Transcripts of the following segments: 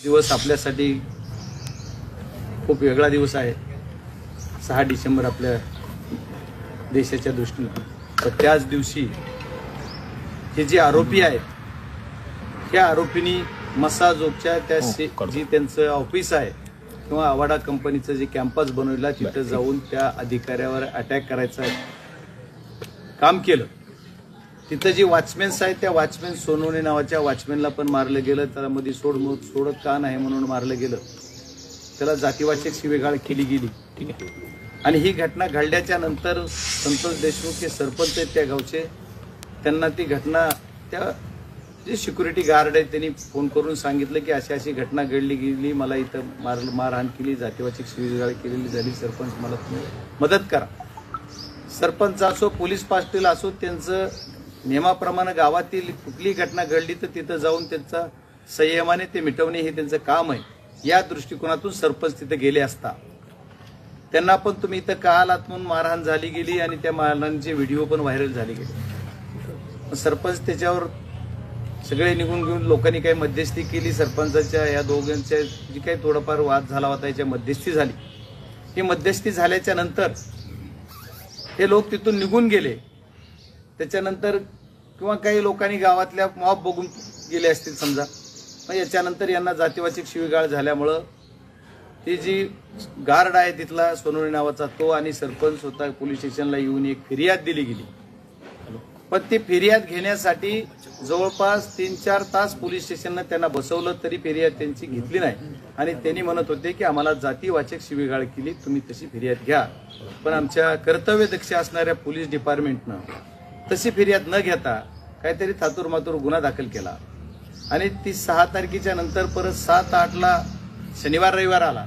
दिवस आपल्यासाठी खूप वेगळा दिवस आहे. 6 डिसेंबर आपल्या देशाच्या दृष्टीने. तर त्याच दिवशी हे जे आरोपी आहेत त्या आरोपींनी मसाजोगच्या त्या जी त्यांचं ऑफिस आहे किंवा आवाडा कंपनीचं जे कॅम्पस बनवला तिथं जाऊन त्या अधिकाऱ्यावर अटॅक करायचं काम केलं. तिथं जे वॉचमॅन्स आहेत त्या वॉचमॅन सोनवणे नावाच्या वॉचमॅनला पण मारलं गेलं. त्याला मध्ये सोडत का नाही म्हणून मारलं गेलं. त्याला जातीवाचक शिवीगाळ केली गेली. ठीक आहे. आणि ही घटना घडल्याच्या नंतर संतोष देशमुख हे सरपंच आहेत त्या गावचे, त्यांना ती घटना त्या जे सिक्युरिटी गार्ड आहेत त्यांनी फोन करून सांगितलं की अशी अशी घटना घडली गेली, मला इथं मारहाण केली, जातीवाचक शिवीगाळ केलेली झाली, सरपंच मला तुम्ही मदत करा. सरपंच असो पोलीस पाटील असो त्यांचं नियमाप्रमाणे गावातील कुठलीही घटना घडली तर तिथं जाऊन त्यांचा संयमाने ते मिटवणे हे त्यांचं काम आहे. या दृष्टिकोनातून सरपंच तिथे गेले असता त्यांना पण तुम्ही इथं का आलात म्हणून मारहाण झाली गेली आणि त्या मारहाणीचे व्हिडिओ पण व्हायरल झाले गेले. सरपंच त्याच्यावर सगळे निघून घेऊन लोकांनी काही मध्यस्थी केली. सरपंचाच्या या दोघांच्या जी काही थोडाफार वाद झाला होता याच्या मध्यस्थी झाली. ही मध्यस्थी झाल्याच्या नंतर हे लोक तिथून निघून गेले. त्याच्यानंतर किंवा काही लोकांनी गावातल्या मॉब बघून गेले असतील समजा. मग याच्यानंतर यांना जातीवाचक शिवीगाळ झाल्यामुळं ती जी गार्ड आहे तिथला सोनवणे नावाचा तो आणि सरपंच स्वतः पोलीस स्टेशनला येऊन एक फिर्याद दिली गेली. पण ती फिर्याद घेण्यासाठी जवळपास 3-4 तास पोलीस स्टेशननं त्यांना बसवलं तरी फिर्याद त्यांची घेतली नाही. आणि त्यांनी म्हणत होते की आम्हाला जातीवाचक शिवीगाळ केली, तुम्ही तशी फिर्याद घ्या. पण आमच्या कर्तव्यदक्ष असणाऱ्या पोलीस डिपार्टमेंटनं तशी फिर्याद न घेता काहीतरी थातूरमातूर गुन्हा दाखल केला. आणि ती 6 तारखेच्या नंतर परत 7-8ला शनिवार रविवार आला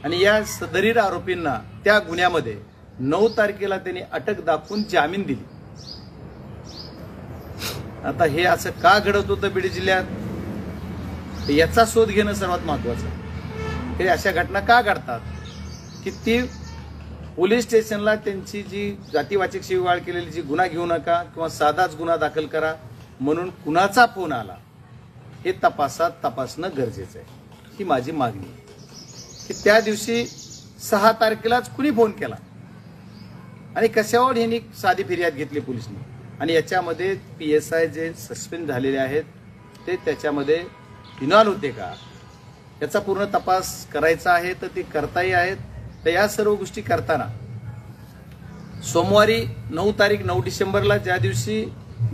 आणि या सदरील आरोपींना त्या गुन्ह्यामध्ये 9 तारखेला त्यांनी अटक दाखवून जामीन दिली. आता हे असं का घडत होतं बीड जिल्ह्यात याचा शोध घेणं सर्वात महत्वाचं. हे अशा घटना का घडतात की ती पोलीस स्टेशनला त्यांची जी जातीवाचक शिवीगाळ केलेली जी गुन्हा घेऊ नका किंवा साधाच गुन्हा दाखल करा म्हणून कुणाचा फोन आला हे तपासणं गरजेचं आहे. ही माझी मागणी की त्या दिवशी 6 तारखेलाच कुणी फोन केला आणि कशावर यांनी साधी फिर्याद घेतली पोलिसांनी. आणि याच्यामध्ये PSI जे सस्पेंड झालेले आहेत ते त्याच्यामध्ये इन्व्हॉल्व होते का याचा पूर्ण तपास करायचा आहे. तर ते करताही आहेत. तर या सर्व गोष्टी करताना सोमवारी 9 डिसेंबरला ज्या दिवशी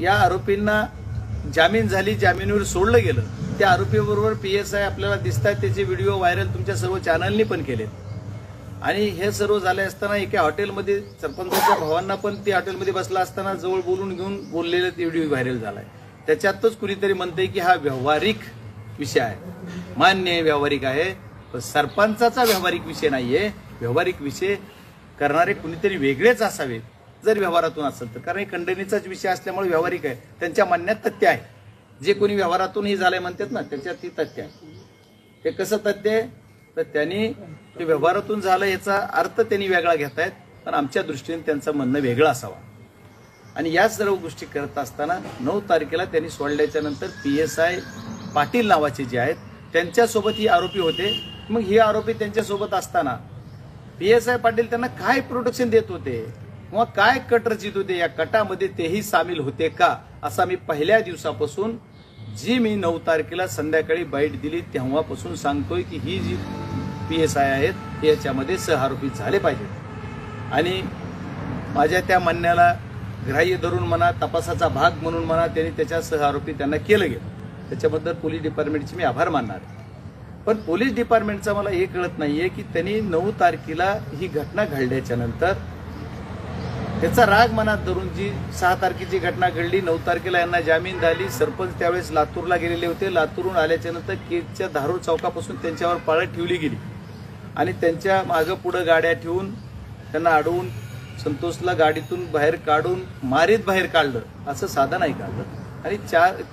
या आरोपींना जामीन झाली, जामीनवर सोडलं गेलं, त्या आरोपीबरोबर PSI आपल्याला दिसतात. त्याचे व्हिडिओ व्हायरल तुमच्या सर्व चॅनलनी पण केलेत. आणि हे सर्व झाले असताना एका हॉटेलमध्ये सरपंचाच्या भावांना पण ते हॉटेलमध्ये बसला असताना जवळ बोलून घेऊन बोललेलं ते व्हिडिओ व्हायरल झालाय. त्याच्यातच कुणीतरी म्हणतंय की हा व्यावहारिक विषय आहे. मान्य व्यावहारिक आहे, पण सरपंचाचा व्यावहारिक विषय नाहीये. व्यावहारिक विषय करणारे कुणीतरी वेगळेच असावेत जर व्यवहारातून असेल तर. कारण हे खंडणीचाच विषय असल्यामुळे व्यावहारिक आहे. त्यांच्या म्हणण्यात तथ्य आहे. जे कोणी व्यवहारातून हे झालंय म्हणतात ना त्याच्यात ती तथ्य आहे. ते कसं तथ्य आहे तर त्यांनी ते व्यवहारातून झालं याचा अर्थ त्यांनी वेगळा घेतायत. पण आमच्या दृष्टीने त्यांचं म्हणणं वेगळं असावा. आणि या सर्व गोष्टी करत असताना 9 तारखेला त्यांनी सोडल्याच्या नंतर PSI पाटील नावाचे जे आहेत त्यांच्यासोबत ही आरोपी होते. मग ही आरोपी त्यांच्यासोबत असताना PSI पाटील त्यांना काय प्रोटेक्शन देत होते किंवा काय कट रचित होते या कटामध्ये तेही सामील होते का असा मी पहिल्या दिवसापासून जी मी 9 तारखेला संध्याकाळी बाईट दिली तेव्हापासून सांगतोय की ही जी PSI आहेत याच्यामध्ये सहआरोपी झाले पाहिजेत. आणि माझ्या त्या म्हणण्याला ग्राह्य धरून म्हणा, तपासाचा भाग म्हणून म्हणा, त्यांनी त्याच्या सहआरोपी त्यांना केलं गेलं. त्याच्याबद्दल पोलीस डिपार्टमेंटचे मी आभार मानणार. पण पोलीस डिपार्टमेंटचं मला हे कळत नाहीये की त्यांनी 9 तारखेला ही घटना घडल्याच्या नंतर त्याचा राग मनात धरून जी 6 तारखेची घटना घडली, 9 तारखेला यांना जामीन झाली. सरपंच त्यावेळेस लातूरला गेलेले होते. लातूरून आल्याच्या नंतर केजच्या धारूर चौकापासून त्यांच्यावर पाळत ठेवली गेली आणि त्यांच्या मागं पुढं गाड्या ठेवून त्यांना अडवून संतोषला गाडीतून बाहेर काढून मारीत बाहेर काढलं. असं साधं नाही काढलं. आणि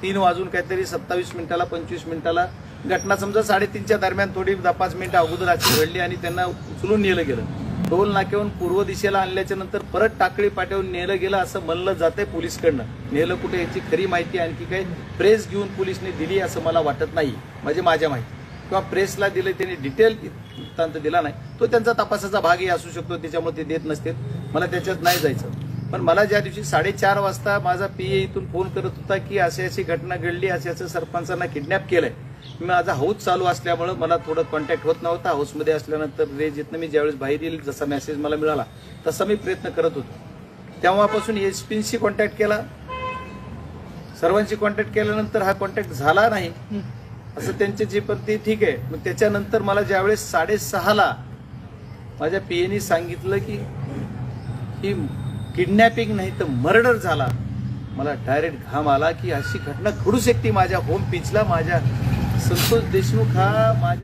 3 वाजून काहीतरी 27 मिनिटाला 25 मिनिटाला घटना समजा 3:30च्या दरम्यान थोडी 10-5 मिनिटं अगोदर अशी घडली आणि त्यांना उचलून नेलं गेलं. टोल नाक्यावरून पूर्व दिशेला आणल्याच्या नंतर परत टाकळी पाट्यावरून नेलं गेलं असं म्हणलं जातंय पोलीसकडनं. नेलं कुठे याची खरी माहिती आणखी काही प्रेस घेऊन पोलिसने दिली असं मला वाटत नाही. म्हणजे माझ्या माहिती किंवा प्रेसला दिले, त्यांनी डिटेल वृत्तांत दिला नाही. तो त्यांचा तपासाचा भागही असू शकतो, त्याच्यामुळे ते देत नसतील, मला त्याच्यात नाही जायचं. पण मला ज्या दिवशी 4:30 वाजता माझा पीए इथून फोन करत होता की अशी घटना घडली, असं सरपंचांना किडनॅप केलंय, माझा हाऊस चालू असल्यामुळे मला थोडं कॉन्टॅक्ट होत नव्हता. हाऊसमध्ये असल्यानंतर रेंज येत मी ज्यावेळेस बाहेर येईल, जसा मेसेज मला मिळाला तसा मी प्रयत्न करत होतो. तेव्हापासून एसपीशी कॉन्टॅक्ट केला, सर्वांशी कॉन्टॅक्ट केल्यानंतर हा कॉन्टॅक्ट झाला नाही असं त्यांचे जे, पण ते ठीक आहे. मग त्याच्यानंतर मला ज्यावेळेस 6:30ला माझ्या पीएनी सांगितलं की ही किडनॅपिंग नाही तर मर्डर झाला, मला डायरेक्ट घाम आला की अशी घटना घडू शकते माझ्या होम पिचला. माझ्या संतोष देशमुख हा माझ्या